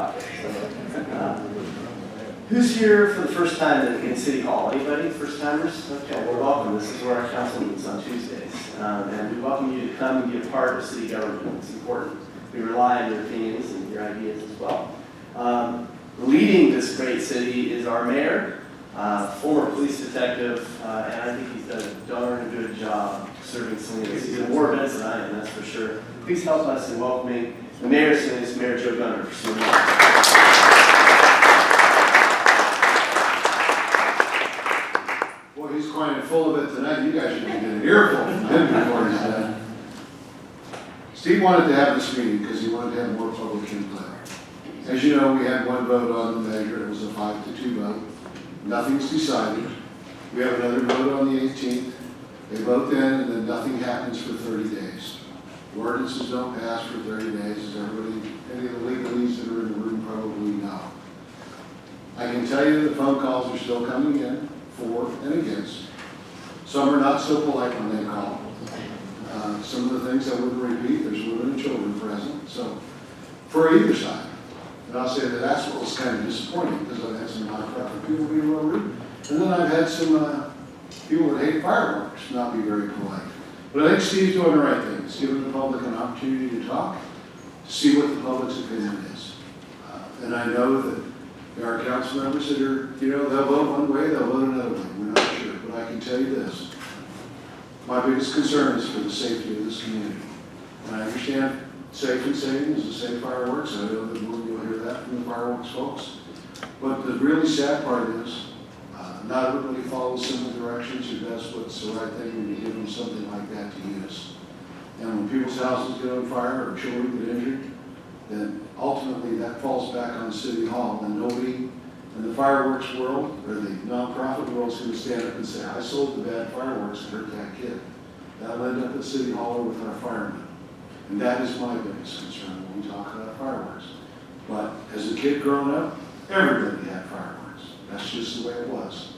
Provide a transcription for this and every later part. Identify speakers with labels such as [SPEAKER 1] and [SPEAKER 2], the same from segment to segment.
[SPEAKER 1] topic. Who's here for the first time in City Hall? Anybody? First timers? Okay, well, welcome. This is where our council meets on Tuesdays. And we welcome you to come and be a part of city government. It's important. We rely on your opinions and your ideas as well. Leading this great city is our mayor, former police detective, and I think he's done a darn good job serving Salinas. He's in more events than I am, that's for sure. Please help us in welcoming the mayor of Salinas, Mayor Joe Gunner, for Salinas.
[SPEAKER 2] Boy, he's quite full of it tonight. You guys should be getting an earful from him before he's done. Steve wanted to have this meeting because he wanted to have more public input. As you know, we had one vote on the measure. It was a 5-2 vote. Nothing's decided. We have another vote on the 18th. They vote then, and then nothing happens for 30 days. The ordinances don't pass for 30 days, as everybody, any of the legalese that are in the room probably know. I can tell you the phone calls are still coming in, for and against. Some are not so polite when they call. Some of the things I wouldn't repeat, there's women and children present, so for either side. And I'll say that that's what was kind of disappointing, because I've had some nonprofit people be real rude. And then I've had some people that hate fireworks not be very polite. But I think Steve's doing the right thing. He's giving the public an opportunity to talk, to see what the public's opinion is. And I know that there are council members that are, they'll vote one way, they'll vote another way. We're not sure. But I can tell you this. My biggest concern is for the safety of this community. And I understand safe and sane is the safe fireworks. I know that you'll hear that from the fireworks folks. But the really sad part is, not everybody follows similar directions or does what's the right thing when you give them something like that to use. And when people's houses get on fire or children get injured, then ultimately that falls back on City Hall. And nobody in the fireworks world or the nonprofit world is going to stand up and say, I sold the bad fireworks and hurt that kid. That'll end up at City Hall or with our firemen. And that is my biggest concern when we talk about fireworks. But as a kid growing up, everybody had fireworks. That's just the way it was.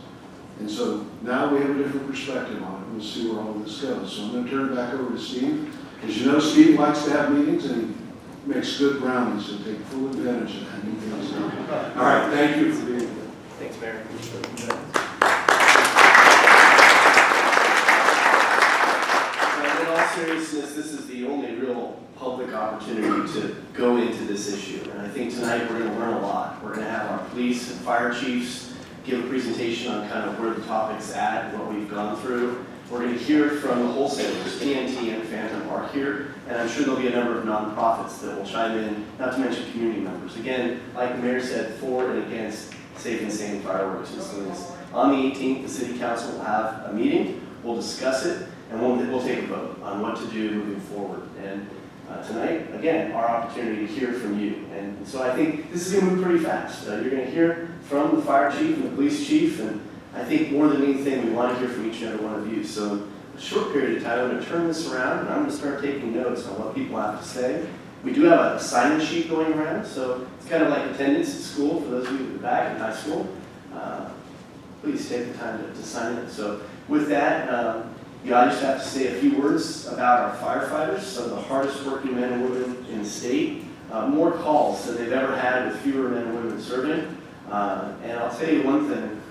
[SPEAKER 2] And so now we have a different perspective on it. We'll see where all this goes. So I'm going to turn it back over to Steve. As you know, Steve likes to have meetings and he makes good brownies, so take full advantage of that. All right, thank you for being here.
[SPEAKER 1] Thanks, Mayor. In all seriousness, this is the only real public opportunity to go into this issue. And I think tonight we're going to learn a lot. We're going to have our police and fire chiefs give a presentation on kind of where the topic's at and what we've gone through. We're going to hear from the wholesalers, TNT and Phantom are here, and I'm sure there'll be a number of nonprofits that will chime in, not to mention community members. Again, like the mayor said, for and against safe and sane fireworks in Salinas. On the 18th, the city council will have a meeting, we'll discuss it, and we'll take a vote on what to do moving forward. And tonight, again, our opportunity to hear from you. And so I think this is going to move pretty fast. You're going to hear from the fire chief and the police chief, and I think more than anything, we want to hear from each and every one of you. So in a short period of time, I'm going to turn this around, and I'm going to start taking notes on what people have to say. We do have a sign-in sheet going around, so it's kind of like attendance at school for those of you in the back in high school. Please take the time to sign it. So with that, I just have to say a few words about our firefighters, some of the hardest working men and women in the state. More calls than they've ever had with fewer men and women serving. And I'll tell you one thing,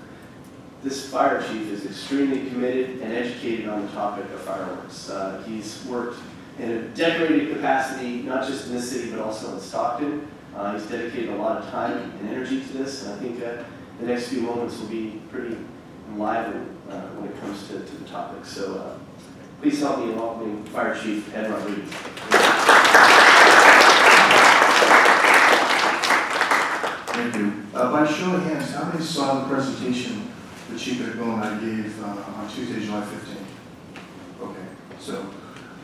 [SPEAKER 1] this fire chief is extremely committed and educated on the topic of fireworks. He's worked in a decorated capacity, not just in this city, but also in Stockton. He's dedicated a lot of time and energy to this, and I think that the next few moments will be pretty enlivened when it comes to the topic. So please help me in welcoming Fire Chief Ed Rodriguez.
[SPEAKER 3] Thank you. By show of hands, how many saw the presentation that Chief Edbone gave on Tuesday, July 15th? Okay, so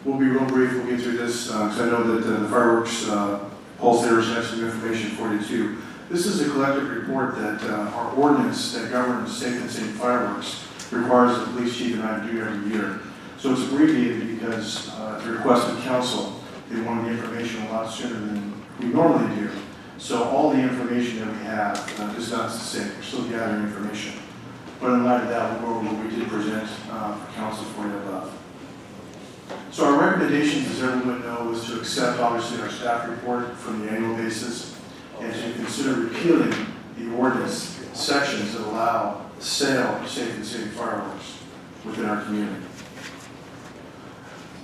[SPEAKER 3] we'll be real brief. We'll get through this because I know that the fireworks wholesalers have some information for you too. This is a collective report that our ordinance that governs safe and sane fireworks requires the police chief and I do every year. So it's abbreviated because at the request of council, they wanted the information a lot sooner than we normally do. So all the information that we have is not to say we're still gathering information. But in light of that, we'll go over what we did present for council for you above. So our recommendations, as everyone knows, was to accept obviously our staff report from the annual basis and to repealing the ordinance sections that allow the sale of safe and safe fireworks within our community.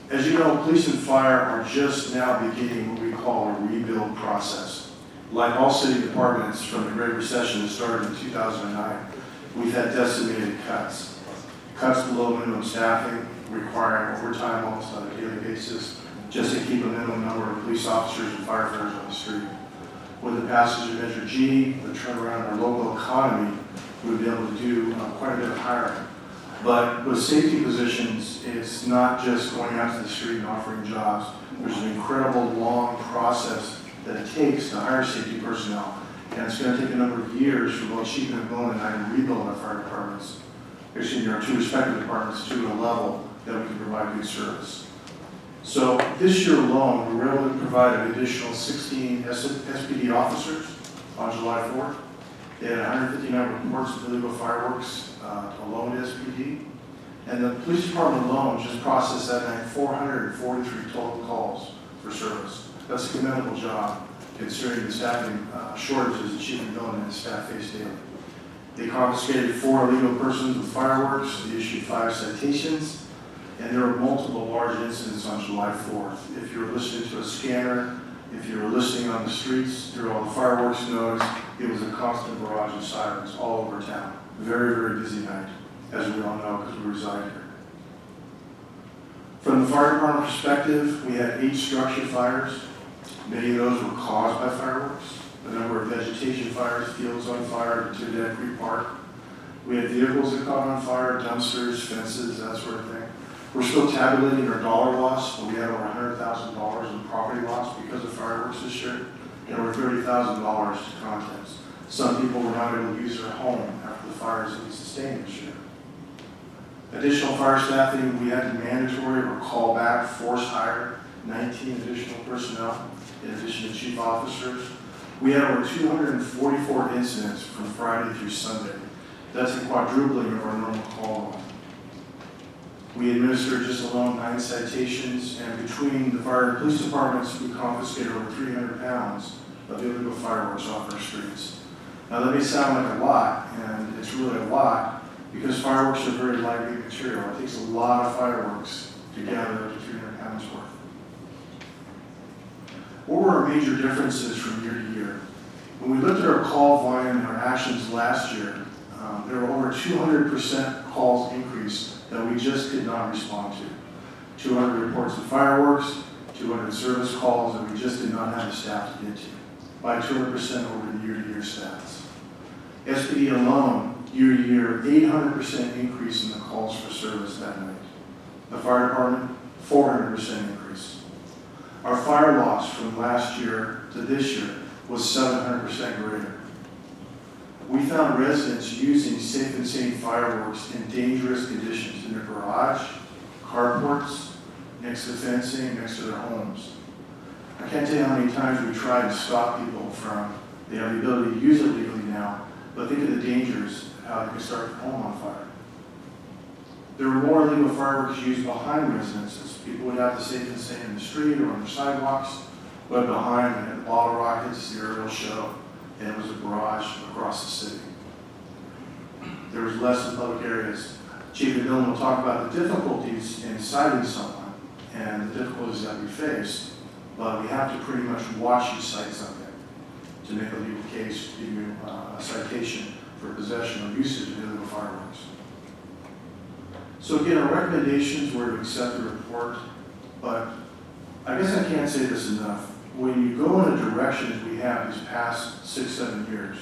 [SPEAKER 3] As you know, police and fire are just now beginning what we call a rebuild process. Like all city departments from the Great Recession that started in 2009, we've had decimated cuts. Cuts below minimum staffing, requiring overtime almost on a daily basis, just to keep a minimum number of police officers and firefighters on the street. With the passage of Measure G, the turnaround in our local economy, we've been able to do quite a bit of hiring. But with safety positions, it's not just going out to the street and offering jobs. There's an incredible long process that it takes to hire safety personnel. And it's going to take a number of years for both Chief McMillan and I to rebuild our fire departments, our two respective departments, to a level that we can provide good service. So this year alone, we were able to provide an additional 16 SPD officers on July 4th. They had 159 reports of illegal fireworks alone to SPD. And the police department alone just processed that night 443 total calls for service. That's a commendable job considering the staffing shortages that Chief McMillan and his staff face daily. They confiscated 4 illegal persons with fireworks. They issued 5 citations. And there were multiple large incidents on July 4th. If you were listening to a scanner, if you were listening on the streets through all the fireworks noise, it was a constant barrage of sirens all over town. Very, very busy night, as we all know because we reside here. From the fire department perspective, we had 8 structure fires. Many of those were caused by fireworks. A number of vegetation fires, fields on fire, to Dead Creek Park. We had vehicles that caught on fire, dumpsters, fences, that sort of thing. We're still tabulating our dollar loss, but we had over $100,000 in property loss because of fireworks this year, and over $30,000 to contents. Some people were not able to use their home after the fires that we sustained this year. Additional fire staffing, we had to mandatory or call back, force hire 19 additional personnel in addition to chief officers. We had over 244 incidents from Friday through Sunday. That's a quadrupling of our normal call volume. We administered just alone 9 citations, and between the fire and police departments, we confiscated over 300 pounds of illegal fireworks off our streets. Now that may sound like a lot, and it's really a lot, because fireworks are very lightweight material. It takes a lot of fireworks to gather up to 300 pounds worth. What were our major differences from year to year? When we looked at our call volume and our actions last year, there were over 200% calls increase that we just could not respond to. 200 reports of fireworks, 200 service calls that we just did not have the staff to get to, by 200% over the year-to-year stats. SPD alone, year-to-year, 800% increase in the calls for service that night. The fire department, 400% increase. Our fire loss from last year to this year was 700% greater. We found residents using safe and sane fireworks in dangerous conditions in their garage, carports, next to fencing, next to their homes. I can't tell you how many times we tried to stop people from, they have the ability to use it legally now, but think of the dangers of how they could start their home on fire. There were more illegal fireworks used behind residences. People would have the safe and sane in the street or on their sidewalks, but behind they had the bottle rockets, the aerial show, and it was a barrage across the city. There was less in public areas. Chief McMillan will talk about the difficulties in citing someone and the difficulties that we face, but we have to pretty much watch you cite something to make a legal case to give you a citation for possession or usage of illegal fireworks. So again, our recommendations were to accept the report, but I guess I can't say this enough. When you go in a direction as we have these past 6-7 years,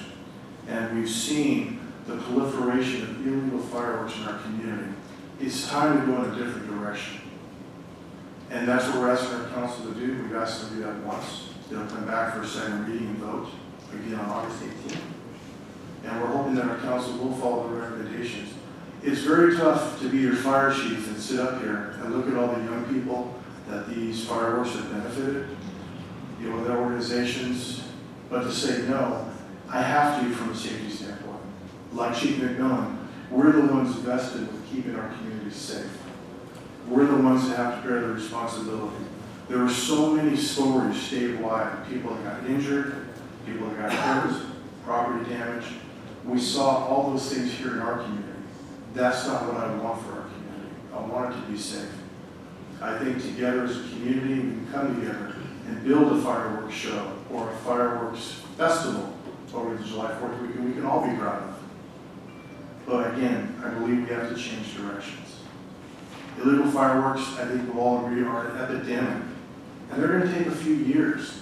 [SPEAKER 3] and we've seen the proliferation of illegal fireworks in our community, it's time to go in a different direction. And that's what we're asking our council to do. We've asked them to do that once. They'll come back for a second reading and vote again on August 18th. And we're hoping that our council will follow the recommendations. It's very tough to be your fire chief and sit up here and look at all the young people that these fireworks have benefited, with their organizations, but to say no, I have to from a safety standpoint. Like Chief McMillan, we're the ones vested with keeping our communities safe. We're the ones that have to bear the responsibility. There are so many stories statewide of people that got injured, people that got hurt, We saw all those things here in our community. That's not what I want for our community. I want it to be safe. I think together as a community, we can come together and build a fireworks show or a fireworks festival over the July 4th weekend we can all be proud of. But again, I believe we have to change directions. Illegal fireworks, I think we'll all agree, are an epidemic. And they're going to take a few years.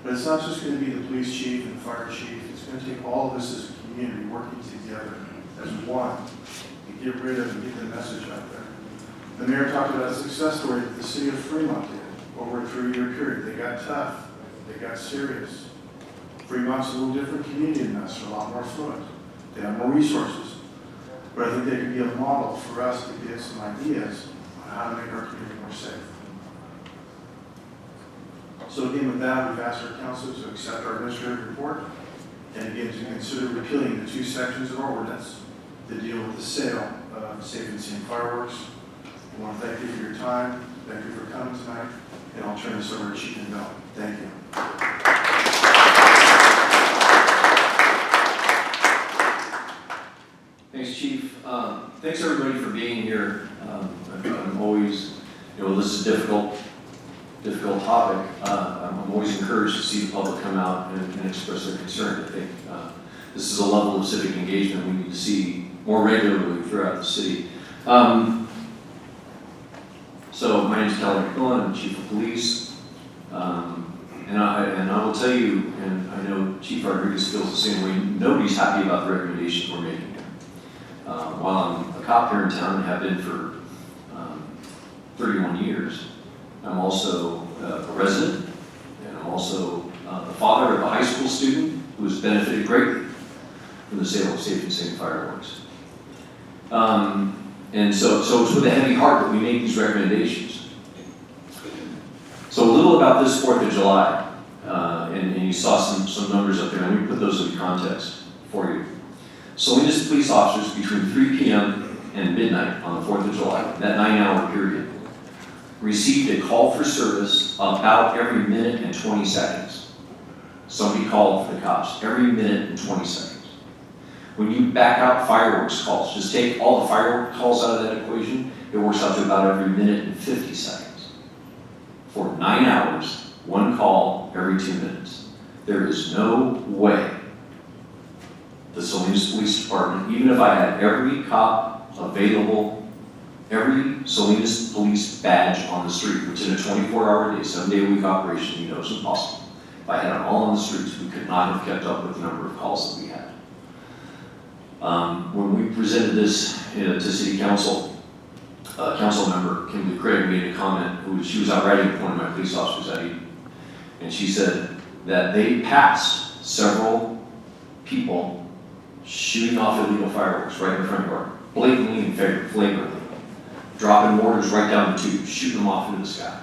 [SPEAKER 3] But it's not just going to be the police chief and the fire chief. It's going to take all of us as a community working together as one to get rid of and get the message out there. The mayor talked about a success story that the city of Fremont did over a 3-year period. They got tough. They got serious. Fremont's a little different community than us. They're a lot more affluent. They have more resources. But I think they could be a model for us to get some ideas on how to make our community more safe. So again, with that, we've asked our council to accept our administrative report and again to consider repealing the 2 sections of our ordinance that deal with the sale of safe and sane fireworks. I want to thank you for your time. Thank you for coming tonight. And I'll turn this over to Chief and Bill. Thank you.
[SPEAKER 4] Thanks, Chief. Thanks everybody for being here. I'm always, this is a difficult topic. I'm always encouraged to see the public come out and express their concern. I think this is a level of civic engagement we need to see more regularly throughout the city. So my name is Kelly McMillan, I'm Chief of Police. And I will tell you, and I know Chief Rodriguez feels the same way, nobody's happy about the recommendations we're making. While I'm a cop here in town and have been for 31 years, I'm also a resident, and I'm also the father of a high school student who has benefited greatly from the sale of safe and sane fireworks. And so it's with a heavy heart that we make these recommendations. So a little about this 4th of July, and you saw some numbers up there, and let me put those in context for you. Salinas police officers between 3 p.m. and midnight on the 4th of July, that 9-hour period, received a call for service about every minute and 20 seconds. Somebody called for the cops every minute and 20 seconds. When you back out fireworks calls, just take all the fireworks calls out of that equation, it works out to about every minute and 50 seconds. For 9 hours, 1 call every 2 minutes. There is no way the Salinas Police Department, even if I had every cop available, every Salinas Police badge on the street, which in a 24-hour day, 7-day-a-week operation, it's impossible. If I had them all on the streets, we could not have kept up with the number of calls that we had. When we presented this to City Council, a council member, Kimberly Craig, made a comment. She was out riding with one of my police officers at Eden, and she said that they passed several people shooting off illegal fireworks right in the front yard, blatantly and flagrantly, dropping mortars right down the tube, shooting them off into the sky.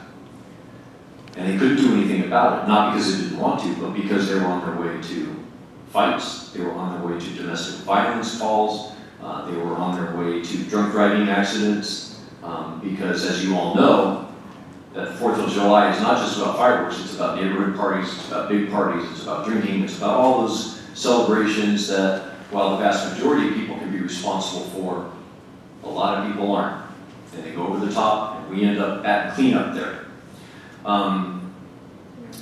[SPEAKER 4] And they couldn't do anything about it, not because they didn't want to, but because they were on their way to fights, they were on their way to domestic violence calls, they were on their way to drunk driving accidents, because as you all know, that 4th of July is not just about fireworks, it's about neighborhood parties, it's about big parties, it's about drinking, it's about all those celebrations that, while the vast majority of people can be responsible for, a lot of people aren't. And they go over the top, and we end up at cleanup there.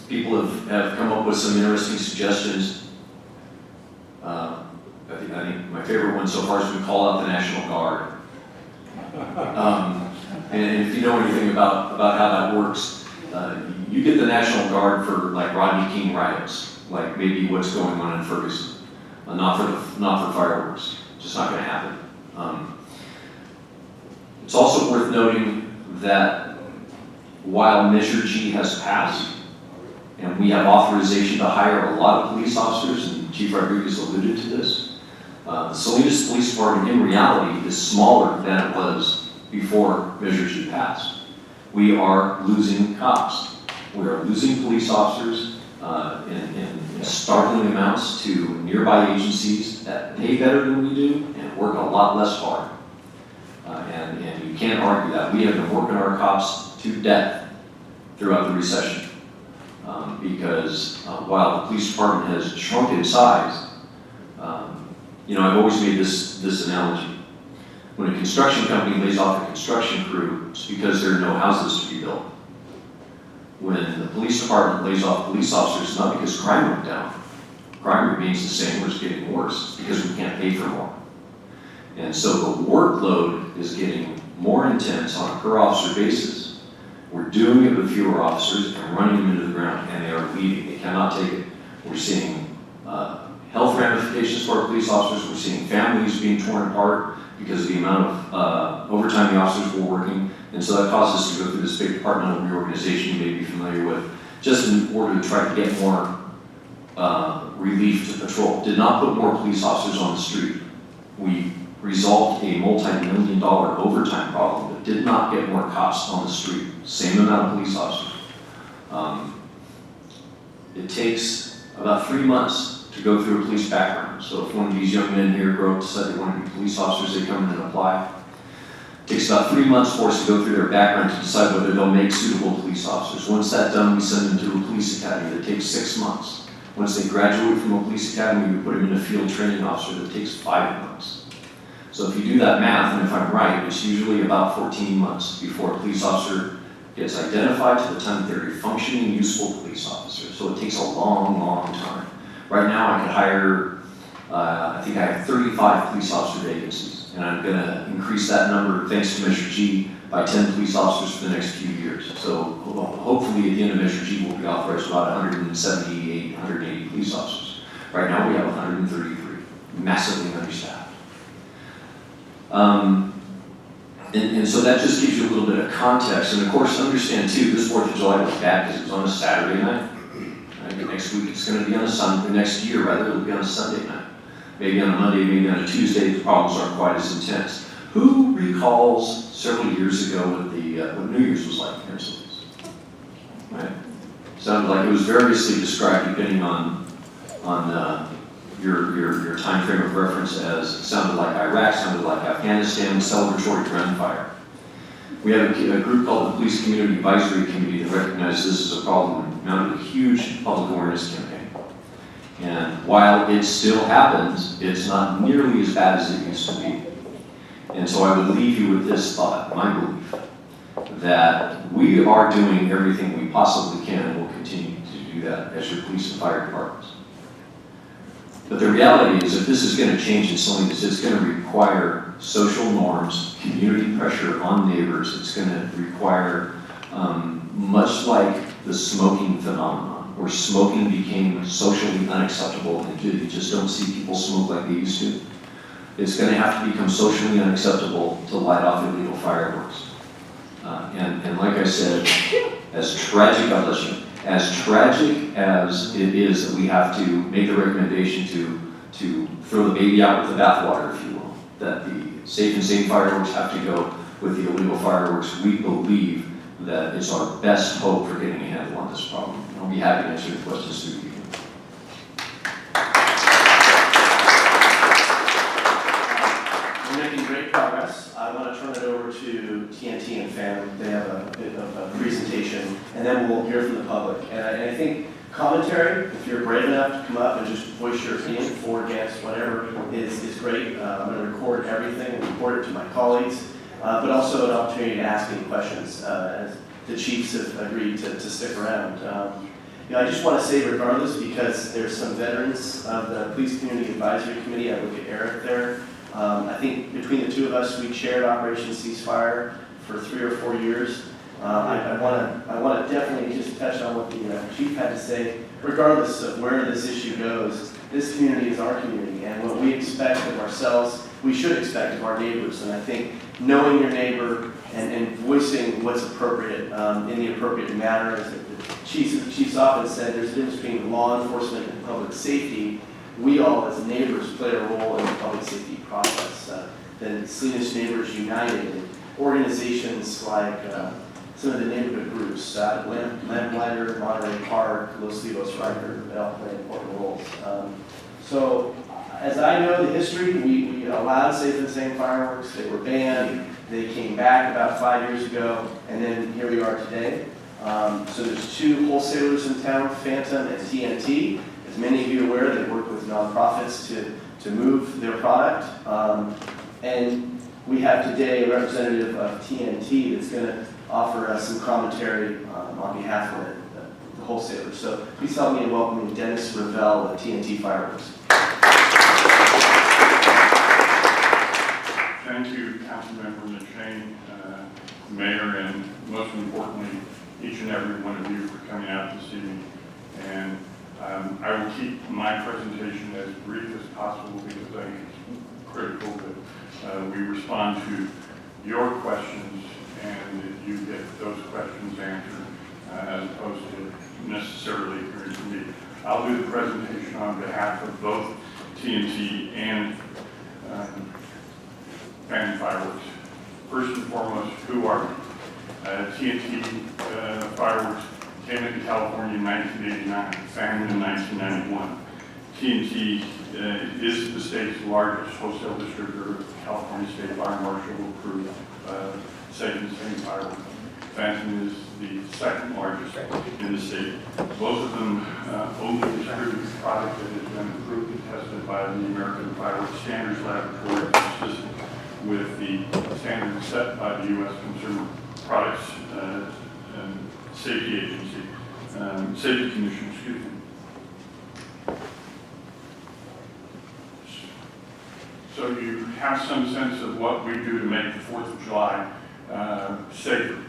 [SPEAKER 4] People have come up with some interesting suggestions. I think my favorite one so far is we call out the National Guard. And if you know anything about how that works, you get the National Guard for like Rodney King riots, like maybe what's going on in Ferguson. Not for fireworks. Just not going to happen. It's also worth noting that while Measure G has passed, and we have authorization to hire a lot of police officers, and Chief Rodriguez alluded to this, the Salinas Police Department in reality is smaller than it was before Measure G passed. We are losing cops. We are losing police officers in startling amounts to nearby agencies that pay better than we do and work a lot less hard. And you can't argue that. We have been working our cops to death throughout the recession because while the police department has shrunk in size, I've always made this analogy. When a construction company lays off a construction crew, it's because there are no houses to be built. When the police department lays off police officers, it's not because crime went down. Crime remains the same, or it's getting worse. It's because we can't pay for more. And so the workload is getting more intense on a per officer basis. We're doing it with fewer officers and running them into the ground, and they are leaving. They cannot take it. We're seeing health ramifications for our police officers. We're seeing families being torn apart because of the amount of overtime the officers were working. And so that caused us to go through this big departmental reorganization you may be familiar with, just in order to try to get more relief to patrol. Did not put more police officers on the street. We resolved a multi-million-dollar overtime problem, but did not get more cops on the street. Same amount of police officers. It takes about 3 months to go through a police background. So if one of these young men here grow up to decide they want to be police officers, they come in and apply. It takes about 3 months for us to go through their background to decide whether they'll make suitable police officers. Once that's done, we send them to a police academy that takes 6 months. Once they graduate from a police academy, we put them in a field training officer that takes 5 months. So if you do that math, and if I'm right, it's usually about 14 months before a police officer gets identified to the time that they're a functioning, useful police officer. So it takes a long, long time. Right now, I could hire, I think I have 35 police officer vacancies, and I'm going to increase that number, thanks to Measure G, by 10 police officers for the next few years. So hopefully at the end of Measure G, we'll be authorized about 178, 180 police officers. Right now, we have 133, massively understaffed. And so that just gives you a little bit of context. And of course, understand too, this 4th of July was bad because it was on a Saturday night. Right? Next week it's going to be on a Sunday, next year rather, it'll be on a Sunday night. Maybe on a Monday, maybe on a Tuesday, the problems aren't quite as intense. Who recalls several years ago what New Year's was like here in Salinas? Right? Sounded like it was variously described depending on your time frame of reference, as it sounded like Iraq, sounded like Afghanistan, celebratory gunfire. We have a group called the Police Community Advisory Committee that recognizes this as a problem and mounted a huge public awareness campaign. And while it still happens, it's not nearly as bad as it used to be. And so I would leave you with this thought, my belief, that we are doing everything we possibly can and will continue to do that as your police and fire departments. But the reality is, if this is going to change in Salinas, it's going to require social norms, community pressure on neighbors. It's going to require, much like the smoking phenomenon, where smoking became socially unacceptable and you just don't see people smoke like they used to. It's going to have to become socially unacceptable to light off illegal fireworks. And like I said, as tragic as it is that we have to make the recommendation to throw the baby out with the bathwater, if you will, that the safe and sane fireworks have to go with the illegal fireworks, we believe that it's our best hope for getting a handle on this problem. And I'll be happy to answer your questions through the evening.
[SPEAKER 1] We're making great progress. I want to turn it over to TNT and FAM. They have a bit of a presentation, and then we'll hear from the public. And I think commentary, if you're brave enough to come up and just voice your opinion, for, against, whatever, is great. I'm going to record everything and report it to my colleagues, but also an opportunity to ask any questions, as the chiefs have agreed to stick around. I just want to say, regardless, because there's some veterans of the Police Community Advisory Committee. I look at Eric there. I think between the two of us, we chaired Operation Ceasefire for 3 or 4 years. I want to definitely just touch on what the chief had to say. Regardless of where this issue goes, this community is our community, and what we expect of ourselves, we should expect of our neighbors. And I think knowing your neighbor and voicing what's appropriate in the appropriate manner, as the chiefs often said, there's a difference between law enforcement and public safety. We all, as neighbors, play a role in the public safety process. The Salinas Neighbors United, and organizations like some of the neighborhood groups, Lamplighter, Monterey Park, Los Libos, Riker, they all play important roles. So, as I know the history, we allowed safe and sane fireworks. They were banned. They came back about 5 years ago, and then here we are today. So there's 2 wholesalers in town, Phantom and TNT. As many of you are aware, they work with nonprofits to move their product. And we have today a representative of TNT that's going to offer us some commentary on behalf of the wholesalers. So please help me in welcoming Dennis Ravel of TNT Fireworks.
[SPEAKER 5] Thank you, Councilmember McShane, Mayor, and most importantly, each and every one of you for coming out this evening. And I will keep my presentation as brief as possible because I think it's critical that we respond to your questions and that you get those questions answered as opposed to necessarily hearing from me. I'll do the presentation on behalf of both TNT and Fireworks. First and foremost, who are we? TNT Fireworks came into California in 1989, founded in 1991. TNT is the state's largest wholesale distributor of California State Fire Marshal approved safe and sane fireworks. Phantom is the second largest in the state. Both of them only distribute a product that has been approved and tested by the American Fireworks Standards Laboratory, consistent with the standards set by the U.S. Consumer Products Safety Agency, Safety Commission, excuse me. So you have some sense of what we do to make the 4th of July safer.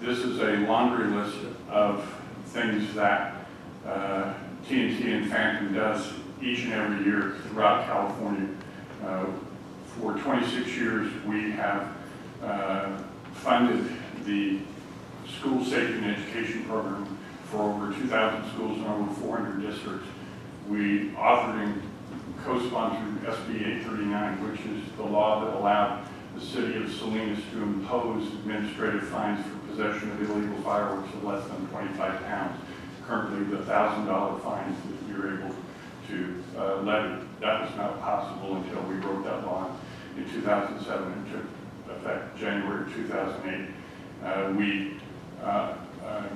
[SPEAKER 5] This is a laundry list of things that TNT and Phantom does each and every year throughout California. For 26 years, we have funded the school safety and education program for over 2,000 schools in over 400 districts. We authored and co-sponsored SB 839, which is the law that allowed the city of Salinas to impose administrative fines for possession of illegal fireworks of less than 25 pounds. Currently, the $1,000 fines that we were able to levy, that was not possible until we wrote that law in 2007 and took effect January 2008. We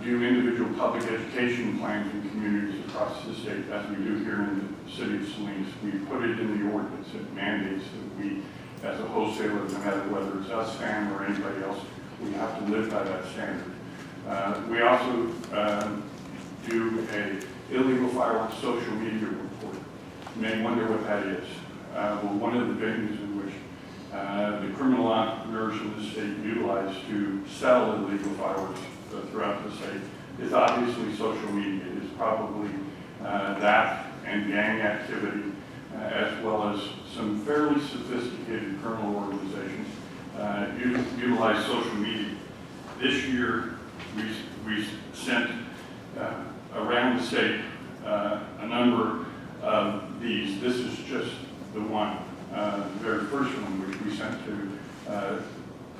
[SPEAKER 5] do individual public education plans in communities across the state, as we do here in the city of Salinas. We put it in the ordinance. It mandates that we, as a wholesaler, no matter whether it's us, FAM, or anybody else, we have to live by that standard. We also do a illegal fireworks social media report. You may wonder what that is. Well, one of the venues in which the criminal entrepreneurs in the state utilize to sell illegal fireworks throughout the state is obviously social media. It is probably that and gang activity, as well as some fairly sophisticated criminal organizations utilize social media. This year, we sent around the state a number of these. This is just the one, the very first one, which we sent to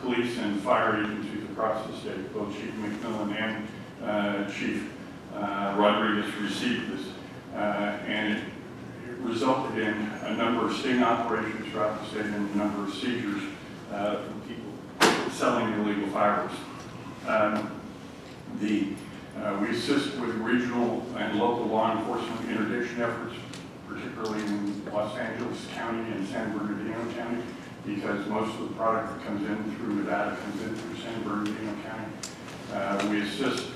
[SPEAKER 5] police and fire agencies across the state. Both Chief McMillan and Chief Rodriguez received this, and it resulted in a number of sting operations throughout the state and a number of seizures from people selling illegal fireworks. We assist with regional and local law enforcement interdiction efforts, particularly in Los Angeles County and San Bernardino County, because most of the product that comes in through Nevada comes in through San Bernardino County. We assist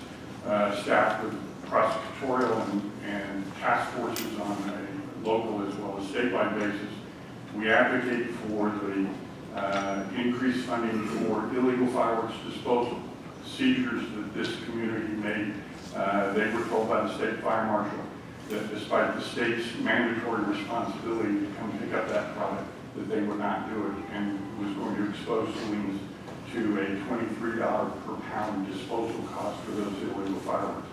[SPEAKER 5] staff with prosecutorial and task forces on a local as well as statewide basis. We advocate for the increased funding for illegal fireworks disposal. Seizures that this community made, they were told by the state fire marshal that despite the state's mandatory responsibility to come pick up that product, that they would not do it and was going to expose Salinas to a $23 per pound disposal cost for those illegal fireworks.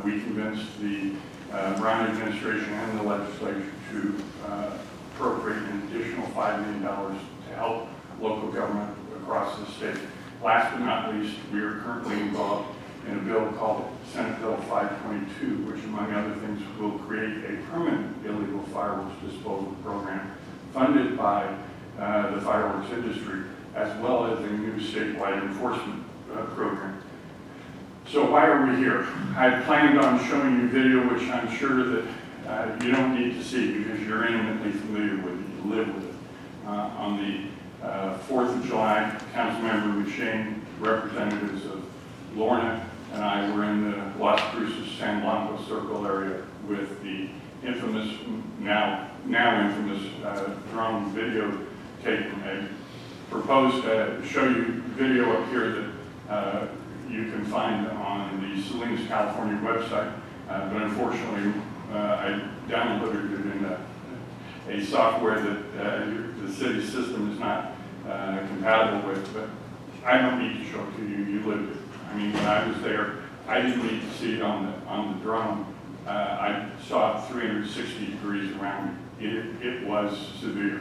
[SPEAKER 5] We convinced the Brown administration and the legislature to appropriate an additional $5 million to help local government across the state. Last but not least, we are currently involved in a bill called Senate Bill 522, which among other things will create a permanent illegal fireworks disposal program funded by the fireworks industry, as well as a new statewide enforcement program. So why are we here? I planned on showing you video, which I'm sure that you don't need to see because you're intimately familiar with it, you live with it. On the 4th of July, Councilmember McShane, representatives of Lorna, and I were in the Las Cruces San Blanco Circle area with the infamous, now infamous drone video taking. I proposed to show you video up here that you can find on the Salinas, California website, but unfortunately I downloaded it in a software that the city system is not compatible with, but I don't need to show it to you, you lived it. I mean, when I was there, I didn't need to see it on the drone. I saw it 360 degrees around me. It was severe.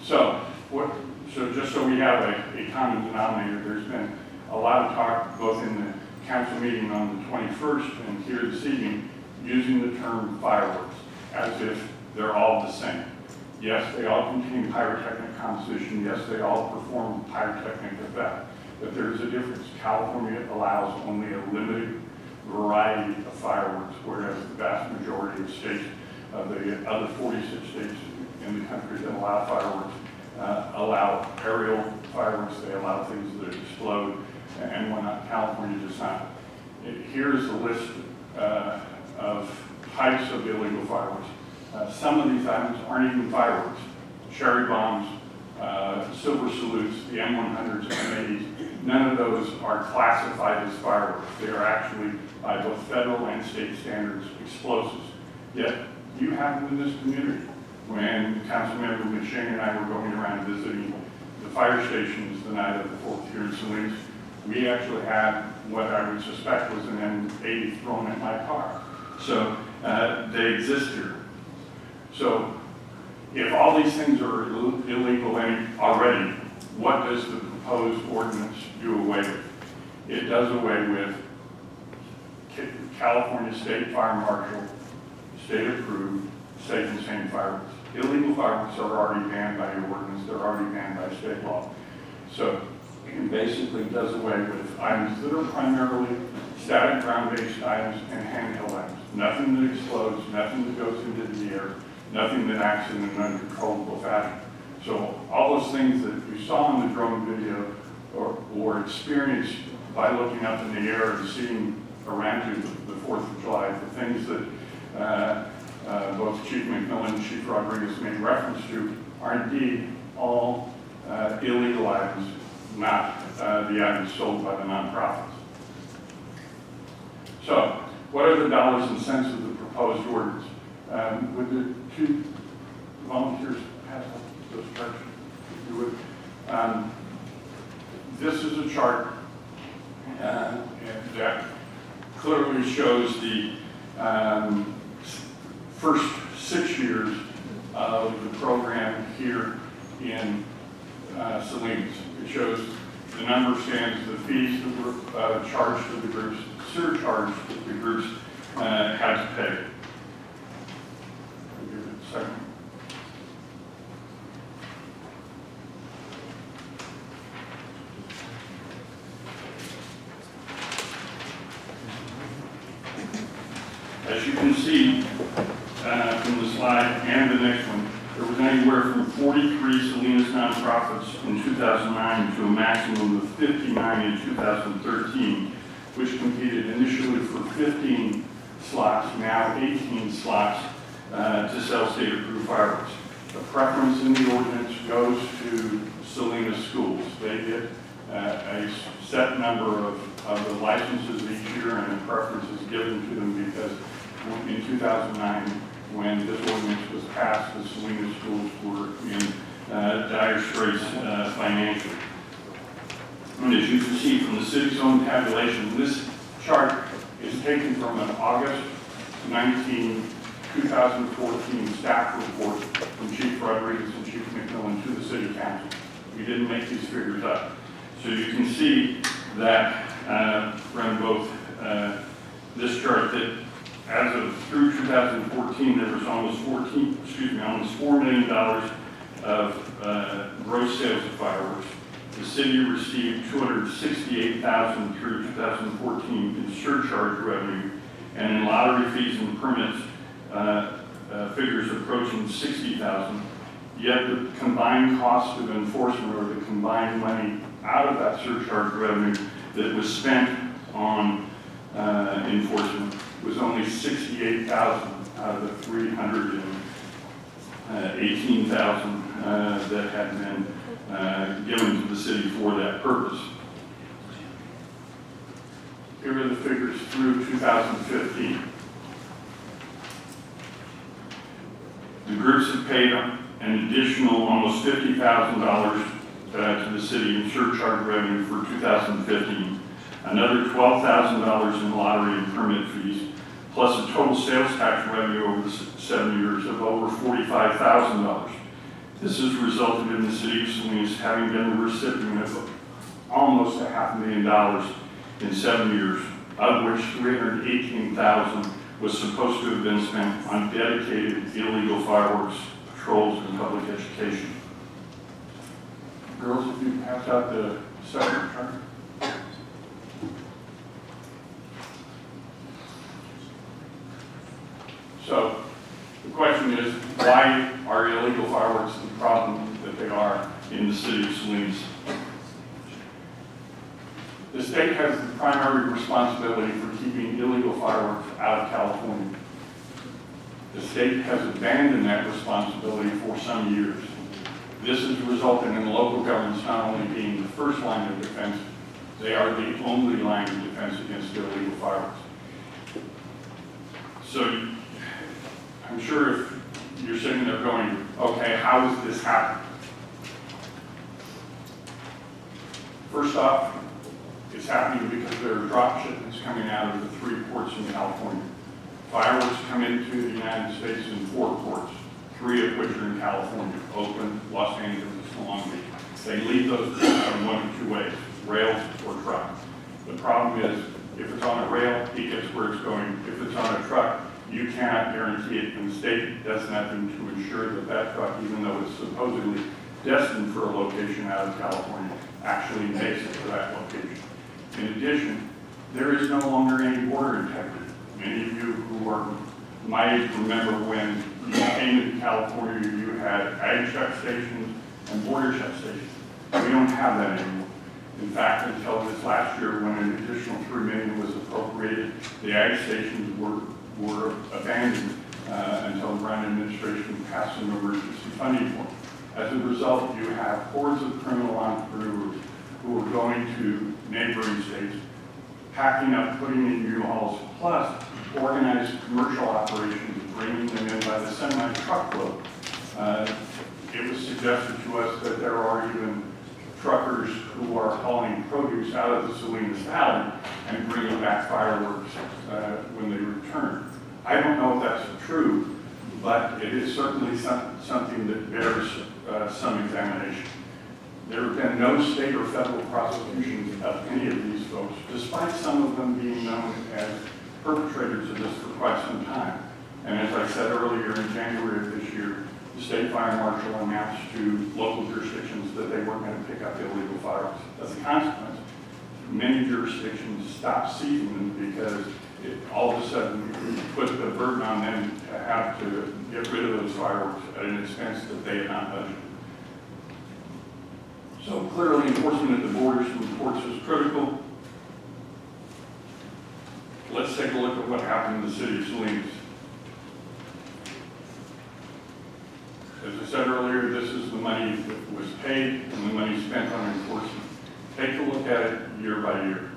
[SPEAKER 5] So just so we have a common denominator, there's been a lot of talk both in the council meeting on the 21st and here this evening using the term fireworks as if they're all the same. Yes, they all contain pyrotechnic composition. Yes, they all perform pyrotechnic effect. But there's a difference. California allows only a limited variety of fireworks, whereas the vast majority of states, the other 46 states in the country that allow fireworks, allow aerial fireworks. They allow things that explode, and whatnot. California does not. Here's a list of types of illegal fireworks. Some of these items aren't even fireworks. Cherry bombs, silver salutes, the M100s and M80s, none of those are classified as fireworks. They are actually, by both federal and state standards, explosives. Yet, you have them in this community. When Councilmember McShane and I were going around visiting the fire stations the night of the 4th here in Salinas, we actually had what I would suspect was an M80 thrown at my car. So, they exist here. So, if all these things are illegal already, what does the proposed ordinance do away with? It does away with California State Fire Marshal, state approved, safe and sane fireworks. Illegal fireworks are already banned by your ordinance, they're already banned by state law. So it basically does away with items that are primarily static ground-based items and handheld items. Nothing that explodes, nothing that goes into the air, nothing that acts in an uncontrollable fashion. So all those things that you saw in the drone video or experienced by looking up in the air and seeing around you the 4th of July, the things that both Chief McMillan and Chief Rodriguez made reference to are indeed all illegal items, not the items sold by the nonprofits. So, what are the dollars and cents of the proposed ordinance? Would the two volunteers pass those charts, if you would? This is a chart that clearly shows the first 6 years of the program here in Salinas. It shows the number of stands, the fees that were charged to the groups, surcharge that the groups had to pay. I'll give it a second. As you can see from the slide and the next one, there was anywhere from 43 Salinas nonprofits in 2009 to a maximum of 59 in 2013, which competed initially for 15 slots, now 18 slots, to sell state-approved fireworks. The preference in the ordinance goes to Salinas schools. They get a set number of the licenses each year, and the preference is given to them because in 2009, when this ordinance was passed, the Salinas schools were in dire straits financially. And as you can see from the city's own tabulation, this chart is taken from an August 2014 staff report from Chief Rodriguez and Chief McMillan to the City Council. We didn't make these figures up. So you can see that from both this chart that as of through 2014, there was almost $4 million of gross sales of fireworks. The city received $268,000 through 2014 in surcharge revenue, and in lottery fees and permits, figures approaching 60,000. Yet the combined cost of enforcement, or the combined money out of that surcharge revenue that was spent on enforcement was only 68,000 out of the 318,000 that had been given to the city for that purpose. Here are the figures through 2015. The groups have paid an additional almost $50,000 to the city in surcharge revenue for 2015, another $12,000 in lottery and permit fees, plus a total sales tax revenue over the 7 years of over $45,000. This has resulted in the city of Salinas having been the recipient of almost $500,000 in 7 years, of which $318,000 was supposed to have been spent on dedicated illegal fireworks, patrols, and public education. Girls, if you pass out the second chart. So the question is, why are illegal fireworks the problem that they are in the city of Salinas? The state has the primary responsibility for keeping illegal fireworks out of California. The state has abandoned that responsibility for some years. This has resulted in local governments not only being the first line of defense, they are the only line of defense against illegal fireworks. So I'm sure if you're sitting there going, okay, how does this happen? First off, it's happening because there are drop shipments coming out of the 3 ports in California. Fireworks come into the United States in 4 ports, 3 of which are in California: Oakland, Los Angeles, and Long Beach. They leave those ports in 1 of 2 ways: rail or truck. The problem is, if it's on a rail, it gets where it's going. If it's on a truck, you cannot guarantee it, and the state does nothing to ensure that that truck, even though it's supposedly destined for a location out of California, actually makes it to that location. In addition, there is no longer any border integrity. Many of you who are my age remember when you came into California, you had ag check stations and border check stations. We don't have that anymore. In fact, until this last year, when an additional $3 million was appropriated, the ag stations were abandoned until the Brown administration passed an emergency funding for them. As a result, you have hordes of criminal entrepreneurs who are going to neighboring states, packing up, putting in U-Hauls, plus organized commercial operations, bringing them in by the semi-truckload. It was suggested to us that there are even truckers who are hauling produce out of the Salinas Valley and bringing back fireworks when they return. I don't know if that's true, but it is certainly something that bears some examination. There have been no state or federal prosecutions of any of these folks, despite some of them being known as perpetrators of this for quite some time. And as I said earlier, in January of this year, the state fire marshal announced to local jurisdictions that they weren't going to pick up illegal firearms. As a consequence, many jurisdictions stopped seizing them because all of a sudden we put the burden on them to have to get rid of those fireworks at an expense that they had not budgeted. So clearly enforcement at the borders from the ports is critical. Let's take a look at what happened in the city of Salinas. As I said earlier, this is the money that was paid and the money spent on enforcement. Take a look at it year by year.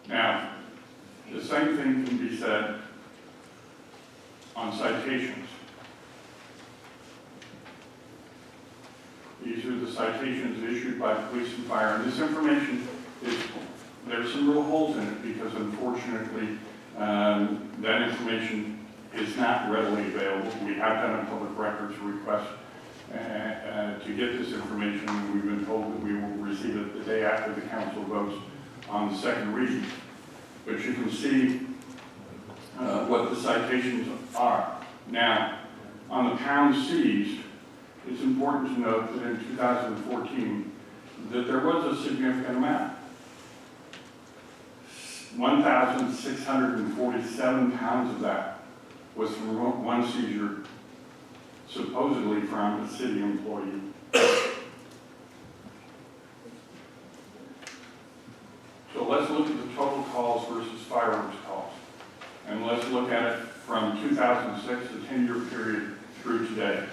[SPEAKER 5] Now, the same thing can be said on citations. These are the citations issued by police and fire, and this information there's some real holes in it because unfortunately that information is not readily available. We have done a public records request to get this information, and we've been told that we will receive it the day after the council votes on the second reading. But you can see what the citations are. Now, on the pounds seized, it's important to note that in 2014, that there was a significant amount. 1,647 pounds of that was from one seizure, supposedly from a city employee. So let's look at the total calls versus fireworks calls. And let's look at it from 2006, the 10-year period, through today.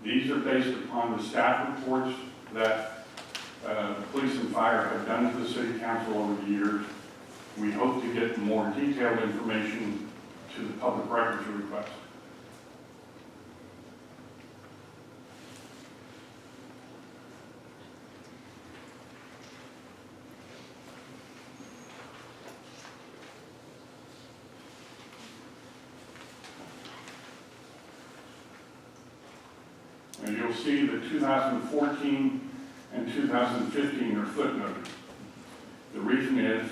[SPEAKER 5] These are based upon the staff reports that police and fire have done to the city council over the years. We hope to get more detailed information to the public records request. And you'll see that 2014 and 2015 are footnoted. The reason is,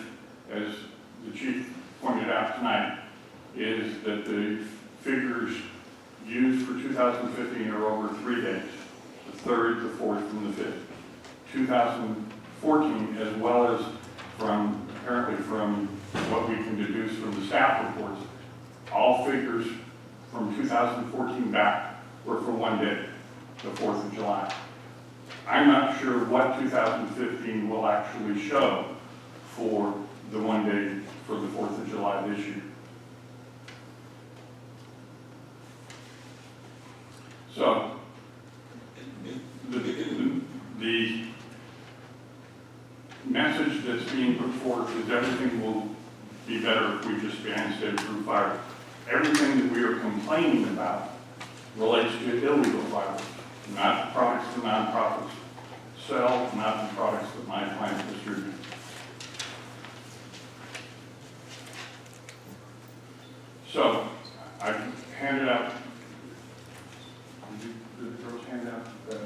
[SPEAKER 5] as the chief pointed out tonight, is that the figures used for 2015 are over 3 days, the 3rd, the 4th, and the 5th. 2014, as well as apparently from what we can deduce from the staff reports, all figures from 2014 back were for 1 day, the 4th of July. I'm not sure what 2015 will actually show for the 1 day for the 4th of July this year. So, the message that's being put forth is everything will be better if we just ban state-approved fireworks. Everything that we are complaining about relates to illegal fireworks, not the products that nonprofits sell, not the products that my clients distribute. So, I've handed out, did the girls hand out the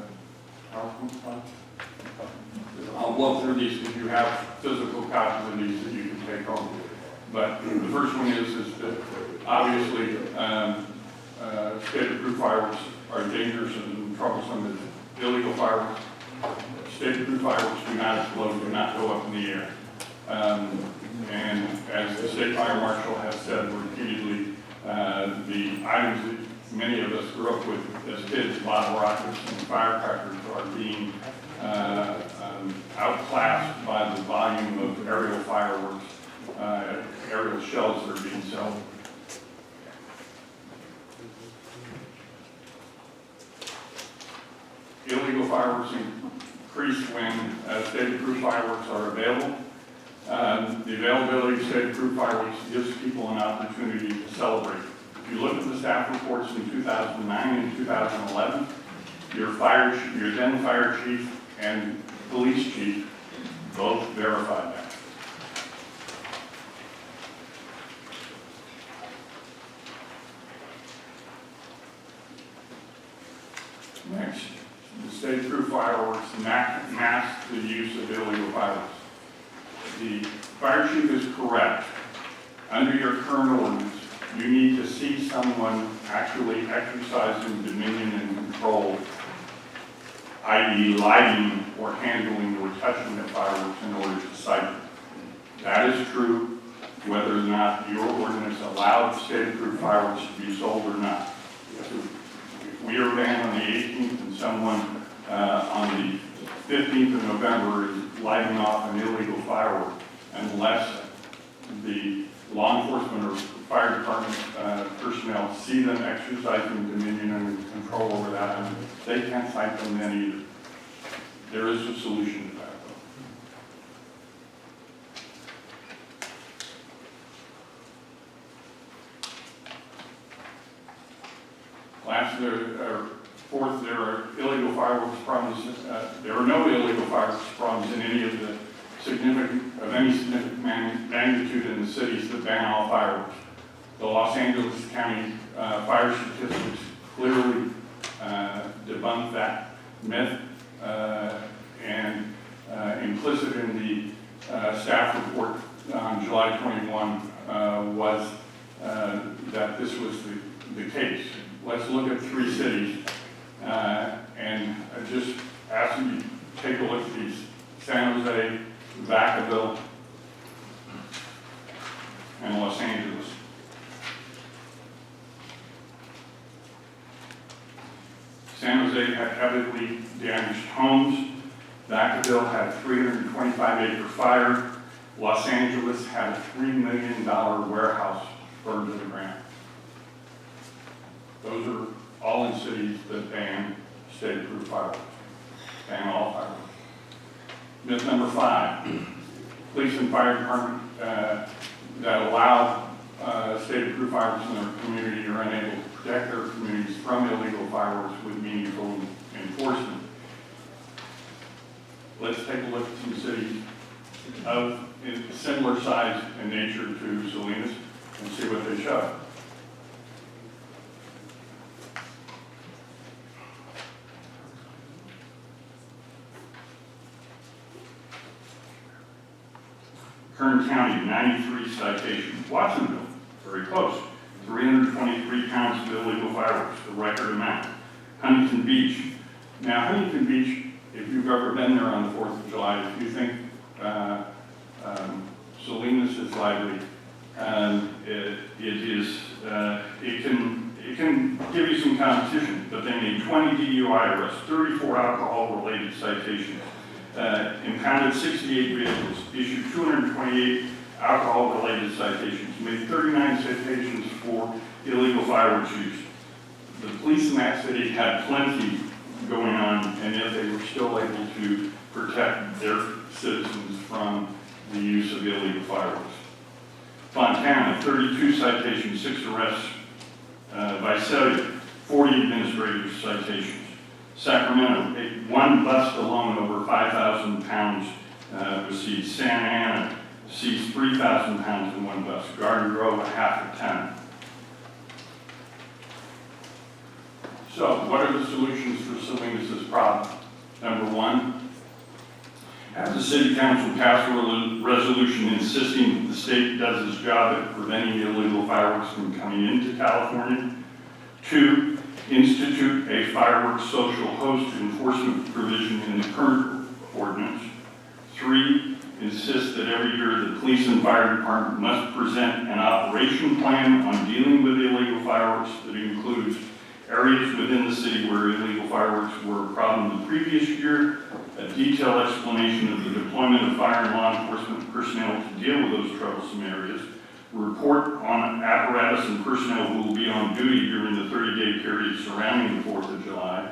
[SPEAKER 5] PowerPoint slides? I'll walk through these if you have physical copies of these that you can take home. But the first one is that obviously state-approved fireworks are dangerous and troublesome as illegal fireworks. State-approved fireworks do not explode, do not go up in the air. And as the state fire marshal has said repeatedly, the items that many of us grew up with as kids, bottle rockets and firecrackers, are being outclassed by the volume of aerial fireworks, aerial shells that are being sold. Illegal fireworks increase when state-approved fireworks are available. The availability of state-approved fireworks gives people an opportunity to celebrate. If you look at the staff reports in 2009 and 2011, your then fire chief and police chief both verified that. Next, the state-approved fireworks mask the use of illegal fireworks. The fire chief is correct. Under your current ordinance, you need to see someone actually exercising dominion and control, i.e. lighting or handling or touching the fireworks in order to cite them. That is true whether or not your ordinance allowed state-approved fireworks to be sold or not. If we are banned on the 18th and someone on the 15th of November is lighting off an illegal firework, unless the law enforcement or fire department personnel see them exercising dominion and control over that, and they can't cite them then either. There is a solution to that, though. Last, fourth, there are illegal fireworks problems. There are no illegal fireworks problems in any of the significant of any significant magnitude in the cities that ban all fireworks. The Los Angeles County fire statistics clearly debunk that myth, and implicit in the staff report on July 21 was that this was the case. Let's look at 3 cities, and I just ask you to take a look at these: San Jose, Vacaville, and Los Angeles. San Jose had heavily damaged homes. Vacaville had a 325-acre fire. Los Angeles had a $3 million warehouse burned to the ground. Those are all in cities that ban state-approved fireworks, ban all fireworks. Myth number 5, police and fire department that allow state-approved fireworks in their community are unable to protect their communities from illegal fireworks with meaningful enforcement. Let's take a look at some cities of similar size and nature to Salinas and see what they show. Kern County, 93 citations. Watsonville, very close, 323 counts of illegal fireworks, the record amount. Huntington Beach. Now, Huntington Beach, if you've ever been there on the 4th of July, if you think Salinas is lively, it can give you some competition, but they made 20 DUI arrests, 34 alcohol-related citations, impounded 68 vehicles, issued 228 alcohol-related citations, made 39 citations for illegal fireworks use. The police in that city had plenty going on, and yet they were still able to protect their citizens from the use of illegal fireworks. Fontana, 32 citations, 6 arrests. Visalia, 40 administrative citations. Sacramento, 1 bust alone over 5,000 pounds was seized. Santa Ana seized 3,000 pounds in 1 bust. Garden Grove, a half a ton. So, what are the solutions for Salinas' problem? Number 1, have the city council pass a resolution insisting that the state does its job at preventing illegal fireworks from coming into California. 2, institute a fireworks social host enforcement provision in the current ordinance. 3, insist that every year the police and fire department must present an operation plan on dealing with illegal fireworks that includes areas within the city where illegal fireworks were a problem the previous year, a detailed explanation of the deployment of fire and law enforcement personnel to deal with those troublesome areas, report on apparatus and personnel who will be on duty during the 30-day period surrounding the 4th of July,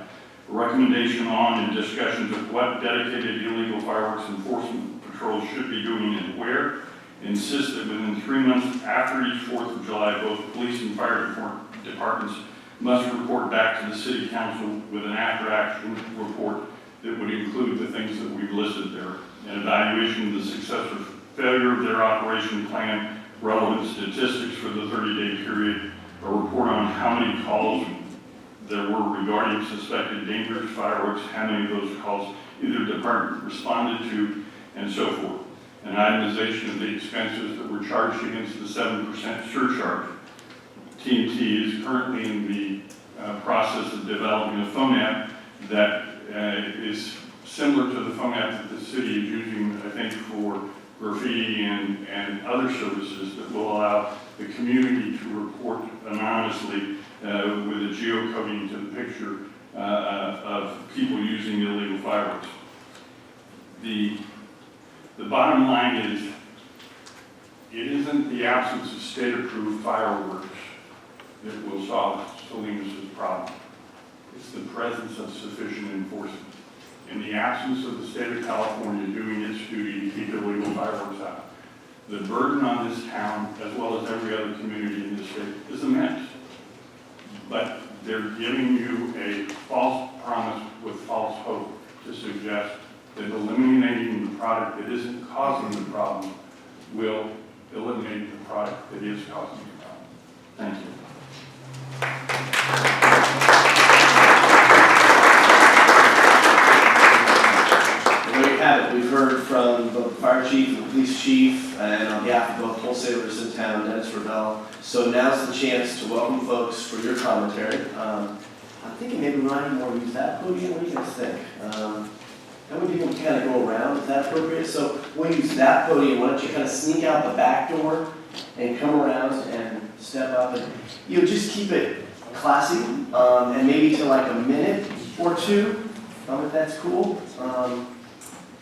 [SPEAKER 5] a recommendation on and discussions of what dedicated illegal fireworks enforcement patrols should be doing and where, insist that within 3 months after each 4th of July, both police and fire departments must report back to the city council with an after-action report that would include the things that we've listed there. An evaluation of the success or failure of their operation plan, relevant statistics for the 30-day period, a report on how many calls there were regarding suspected dangerous fireworks, how many of those calls either department responded to, and so forth. An itemization of the expenses that were charged against the 7% surcharge. TNT is currently in the process of developing a phone app that is similar to the phone app that the city is using, I think, for graffiti and other services that will allow the community to report anonymously with a geocoding to the picture of people using illegal fireworks. The bottom line is, it isn't the absence of state-approved fireworks that will solve Salinas' problem. It's the presence of sufficient enforcement. In the absence of the state of California doing its duty to keep illegal fireworks out, the burden on this town, as well as every other community in the state, is immense. But they're giving you a false promise with false hope to suggest that eliminating the product that isn't causing the problem will eliminate the product that is causing the problem. Thank you.
[SPEAKER 1] And there you have it. We've heard from both the fire chief and the police chief, and on behalf of both wholesalers in town, Dennis Ravel. So now's the chance to welcome folks for your commentary. I'm thinking maybe Ryan more use that podium. What do you guys think? That way people can kind of go around. Is that appropriate? So we'll use that podium. Why don't you kind of sneak out the back door and come around and step up and just keep it classy, and maybe to like a minute or two, if that's cool.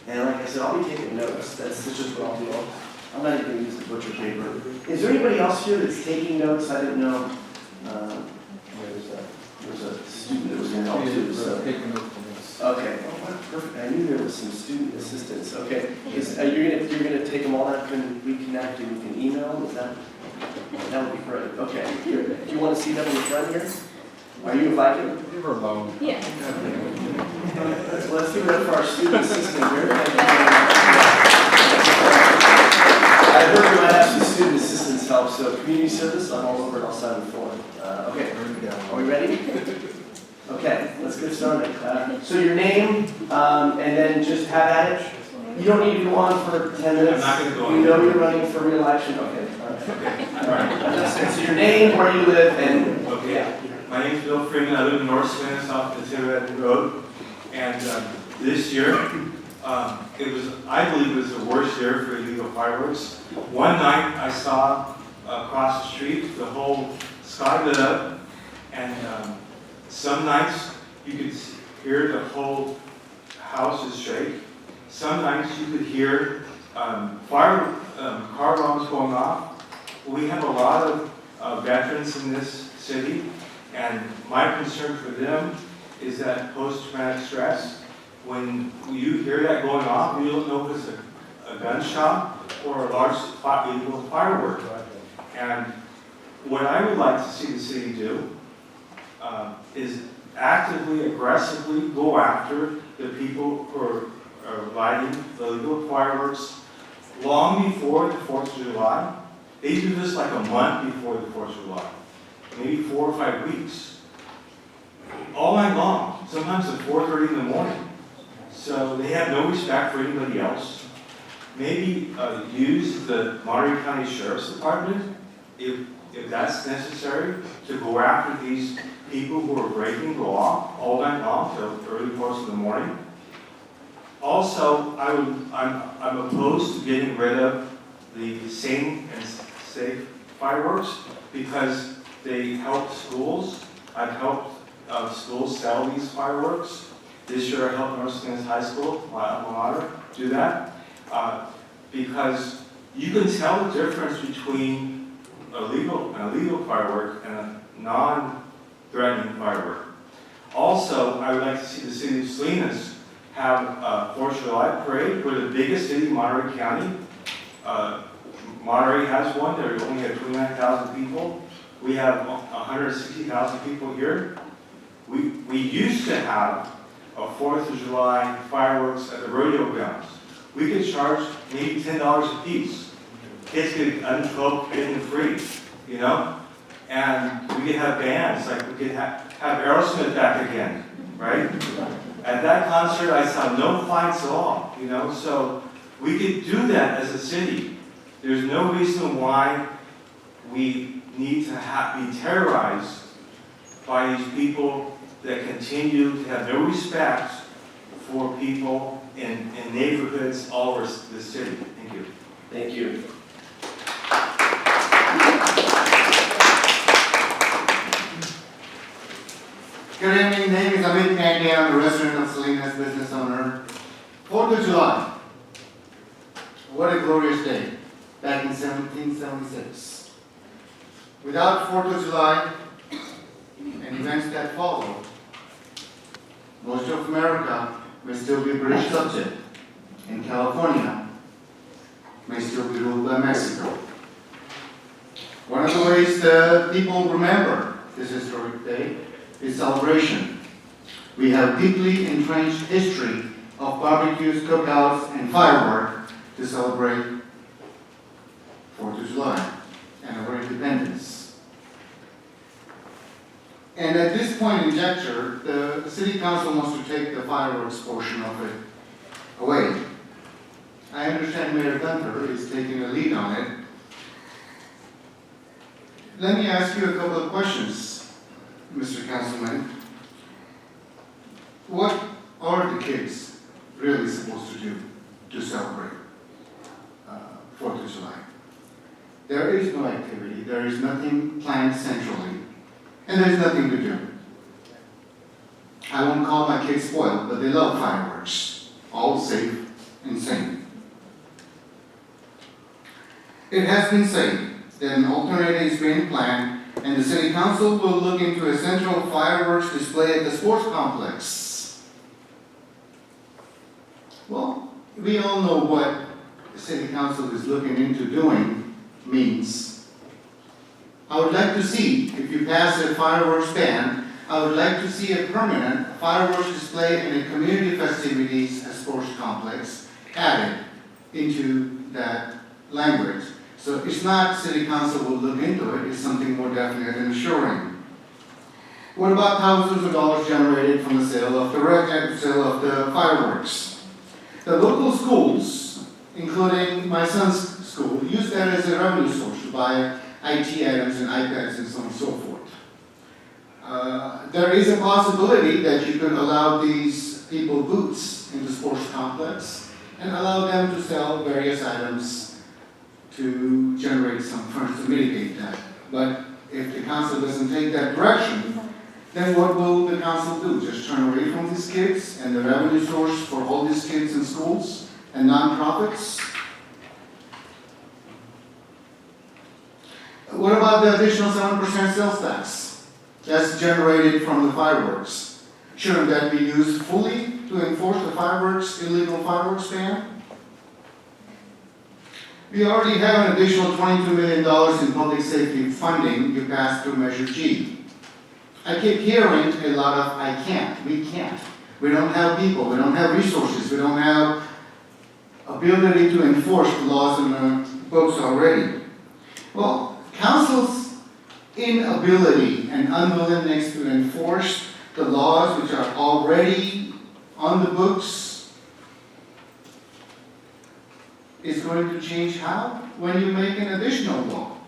[SPEAKER 1] And like I said, I'll be taking notes. That's just what I'll do. I'm not even going to use the butcher paper. Is there anybody else here that's taking notes? I didn't know. There's a student that was going to help too. So. Okay. Oh, perfect. I knew there was some student assistance. Okay. You're gonna take them all out and reconnect and you can email them? That would be great. Okay. Here. Do you want to see them in the front here? Are you invited?
[SPEAKER 6] Leave her alone.
[SPEAKER 7] Yeah.
[SPEAKER 1] Let's give it up for our student assistant here. Thank you very much. I heard we might have some student assistance help, so community service, I'm all over and I'll sign the form. Okay, are we ready? Okay, let's get started. So your name, and then just have at it. You don't need to go on for 10 minutes.
[SPEAKER 6] I'm not going to go on.
[SPEAKER 1] You know you're running for re-election, okay. All right. So your name, where you live, and
[SPEAKER 6] Okay.
[SPEAKER 1] yeah.
[SPEAKER 6] My name is Bill Freeman. I live in North Salinas off the Tiverton Road. And this year, I believe it was the worst year for illegal fireworks. One night I saw across the street, the whole sky lit up. And some nights you could hear the whole houses shake. Some nights you could hear car alarms going off. We have a lot of veterans in this city, and my concern for them is that post-traumatic stress. When you hear that going off, you don't know if it's a gunshot or a large illegal firework. And what I would like to see the city do is actively, aggressively go after the people who are lighting the illegal fireworks long before the 4th of July. They do this like a month before the 4th of July, maybe 4 or 5 weeks. All night long, sometimes at 4:30 in the morning. So they have no respect for anybody else. Maybe use the Monterey County Sheriff's Department, if that's necessary, to go after these people who are breaking the law all night long till early hours of the morning. Also, I'm opposed to getting rid of the sane and safe fireworks because they help schools. I've helped schools sell these fireworks. This year I helped North Salinas High School, my alma mater, do that. Because you can tell the difference between an illegal firework and a non-threatening firework. Also, I would like to see the city of Salinas have a 4th of July parade. We're the biggest city in Monterey County. Monterey has one. They only have 29,000 people. We have 160,000 people here. We used to have a 4th of July fireworks at the rodeo grounds. We could charge maybe $10 a piece. Kids could uncloak, get in free, you know? And we could have bands, like we could have Aerosmith back again, right? At that concert, I saw no fights at all, you know? So we could do that as a city. There's no reason why we need to be terrorized by these people that continue to have no respect for people in neighborhoods all over the city. Thank you.
[SPEAKER 1] Thank you.
[SPEAKER 8] Good evening, name is Amit Pandey. I'm a resident of Salinas, business owner. 4th of July. What a glorious day, back in 1776. Without 4th of July and events that follow, most of America may still be British subject, and California may still be ruled by Mexico. One of the ways that people remember this historic day is celebration. We have deeply entrenched history of barbecues, cookouts, and fireworks to celebrate 4th of July and our independence. And at this point in juncture, the city council wants to take the fireworks portion of it away. I understand Mayor Gunther is taking a lead on it. Let me ask you a couple of questions, Mr. Councilman. What are the kids really supposed to do to celebrate 4th of July? There is no activity, there is nothing planned centrally, and there's nothing to do. I won't call my kids spoiled, but they love fireworks, all safe and sane. It has been said that an alternative is being planned, and the city council will look into a central fireworks display at the sports complex. Well, we all know what the city council is looking into doing means. I would like to see, if you pass a fireworks ban, I would like to see a permanent fireworks display and a community festivities at sports complex added into that language. So it's not city council will look into it, it's something more definite and assuring. What about thousands of dollars generated from the sale of the fireworks? The local schools, including my son's school, use that as a revenue source to buy IT items and iPads and so on and so forth. There is a possibility that you could allow these people booths in the sports complex and allow them to sell various items to generate some funds to mitigate that. But if the council doesn't take that direction, then what will the council do? Just turn away from these kids and the revenue source for all these kids in schools and nonprofits? What about the additional 7% sales tax that's generated from the fireworks? Shouldn't that be used fully to enforce the illegal fireworks ban? We already have an additional $22 million in public safety funding you passed through Measure G. I keep hearing a lot of, I can't, we can't. We don't have people, we don't have resources, we don't have ability to enforce the laws in the books already. Well, council's inability and unwillingness to enforce the laws which are already on the books is going to change how? When you make an additional law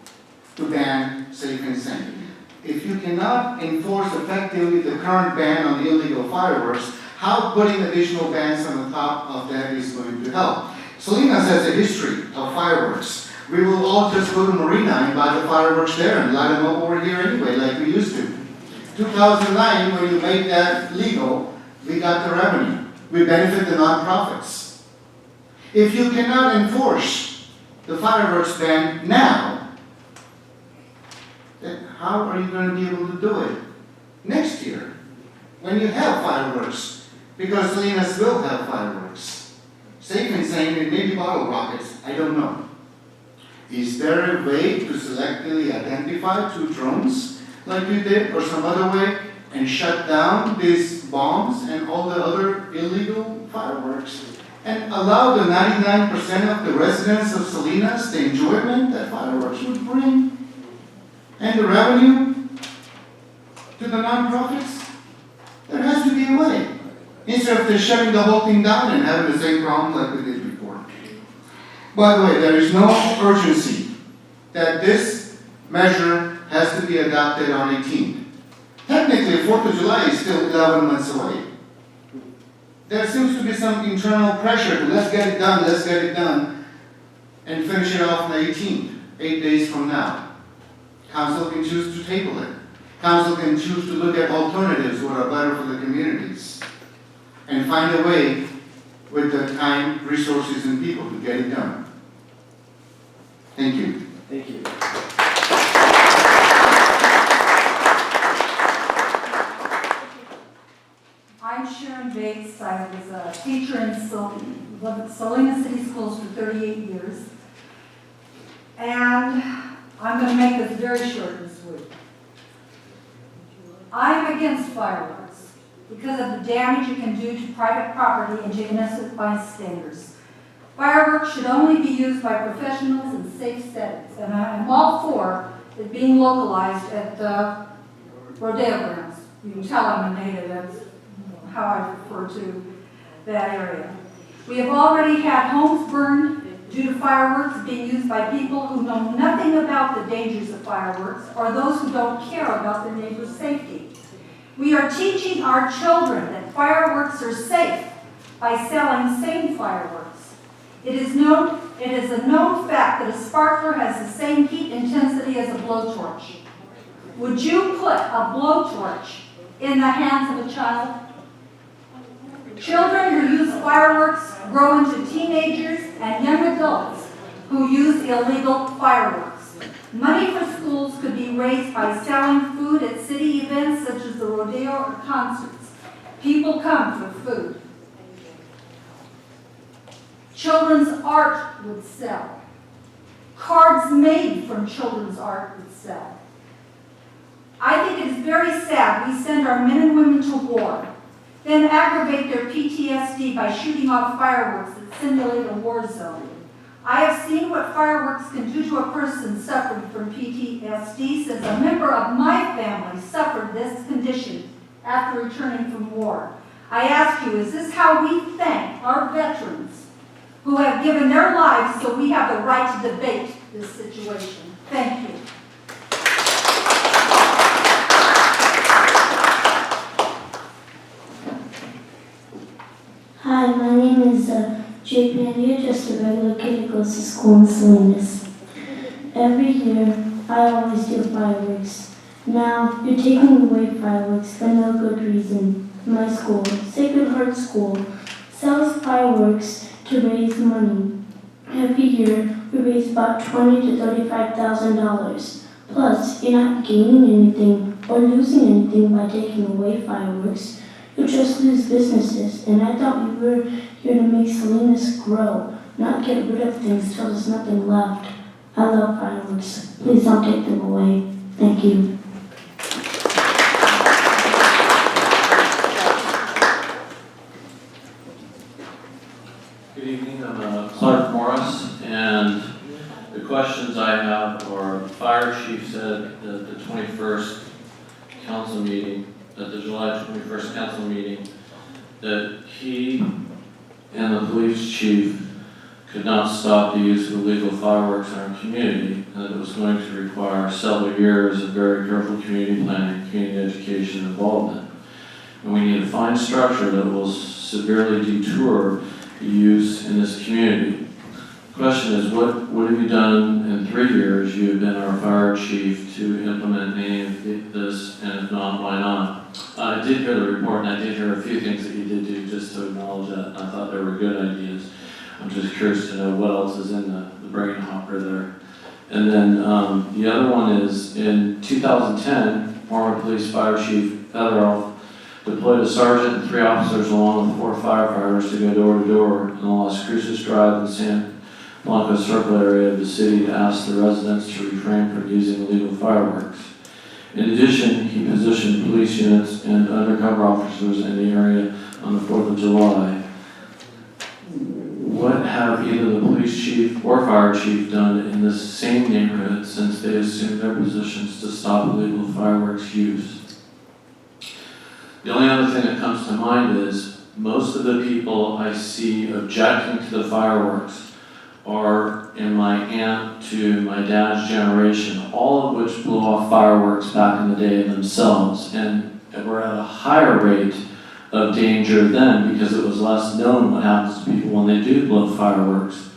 [SPEAKER 8] to ban safe and sane. If you cannot enforce effectively the current ban on illegal fireworks, how putting additional bans on the top of that is going to help? Salinas has a history of fireworks. We will all just go to Marina and buy the fireworks there and light them up over here anyway, like we used to. 2009, when you made that legal, we got the revenue. We benefit the nonprofits. If you cannot enforce the fireworks ban now, then how are you going to be able to do it next year when you have fireworks? Because Salinas will have fireworks. Safe and sane, it may be bottle rockets, I don't know. Is there a way to selectively identify 2 drones like you did or some other way and shut down these bombs and all the other illegal fireworks? And allow the 99% of the residents of Salinas the enjoyment that fireworks would bring and the revenue to the nonprofits? There has to be a way. Instead of just shutting the whole thing down and having the same problem like we did before. By the way, there is no urgency that this measure has to be adopted on 18th. Technically, 4th of July is still 11 months away. There seems to be some internal pressure to let's get it done, and finish it off on the 18th, 8 days from now. Council can choose to table it. Council can choose to look at alternatives that are better for the communities and find a way with the time, resources, and people to get it done. Thank you.
[SPEAKER 1] Thank you.
[SPEAKER 7] I'm Sharon Bates. I was a teacher in Salinas City Schools for 38 years. And I'm going to make this very short and sweet. I'm against fireworks. because of the damage it can do to private property and to innocent bystanders. Fireworks should only be used by professionals in safe settings, and I'm all for it being localized at the rodeo grounds. You can tell I'm a native, that's how I refer to that area. We have already had homes burned due to fireworks being used by people who know nothing about the dangers of fireworks or those who don't care about their neighbor's safety. We are teaching our children that fireworks are safe by selling same fireworks. It is a known fact that a sparkler has the same heat intensity as a blowtorch. Would you put a blowtorch in the hands of a child? Children who use fireworks grow into teenagers and young adults who use illegal fireworks. Money for schools could be raised by selling food at city events such as the rodeo or concerts. People come for food. Children's art would sell. Cards made from children's art would sell. I think it is very sad we send our men and women to war, then aggravate their PTSD by shooting off fireworks that simulate a war zone. I have seen what fireworks can do to a person suffering from PTSD, since a member of my family suffered this condition after returning from war. I ask you, is this how we thank our veterans who have given their lives so we have the right to debate this situation? Thank you.
[SPEAKER 9] Hi, my name is Jake Pandia, just a regular kid who goes to school in Salinas. Every year, I always do fireworks. Now, you're taking away fireworks for no good reason. My school, Sacred Heart School, sells fireworks to raise money. Every year, we raise about $20,000 to $35,000. Plus, you're not gaining anything or losing anything by taking away fireworks. You'll just lose businesses, and I thought we were here to make Salinas grow, not get rid of things till there's nothing left. I love fireworks. Please don't take them away. Thank you.
[SPEAKER 10] Good evening, I'm Clark Morris, and the questions I have are, the fire chief said at the 21st council meeting, at the July 21st council meeting, that he and the police chief could not stop the use of illegal fireworks in our community, and that it was going to require several years of very careful community planning, community education involvement. And we need a fine structure that will severely deter the use in this community. The question is, what have you done in 3 years? You have been our fire chief to implement any of this, and if not, why not? I did hear the report, and I did hear a few things that you did do, just to acknowledge that. I thought they were good ideas. I'm just curious to know what else is in the brain hopper there. And then the other one is, in 2010, former police fire chief Featheroff deployed a sergeant and 3 officers along with 4 firefighters to go door to door in the Las Cruces Drive and San Blanco Circle area of the city to ask the residents to refrain from using illegal fireworks. In addition, he positioned police units and undercover officers in the area on the 4th of July. What have either the police chief or fire chief done in this same neighborhood since they assumed their positions to stop illegal fireworks use? The only other thing that comes to mind is most of the people I see objecting to the fireworks are in my aunt to my dad's generation, all of which blew off fireworks back in the day themselves, and were at a higher rate of danger then because it was less known what happens to people when they do blow fireworks.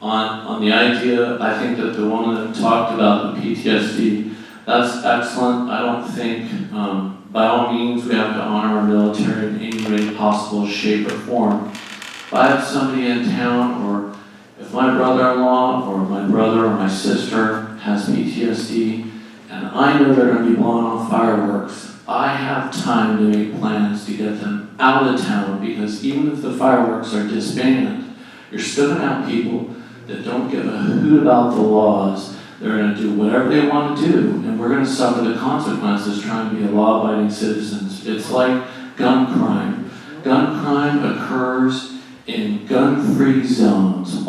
[SPEAKER 10] On the idea, I think that the woman that talked about the PTSD, that's excellent. I don't think, by all means, we have to honor our military in any way possible, shape, or form. If I have somebody in town, or if my brother-in-law or my brother or my sister has PTSD, and I know they're going to be blowing off fireworks, I have time to make plans to get them out of town, because even if the fireworks are disbanded, you're still going to have people that don't give a hoot about the laws. They're going to do whatever they want to do, and we're going to suffer the consequences trying to be law-abiding citizens. It's like gun crime. Gun crime occurs in gun-free zones.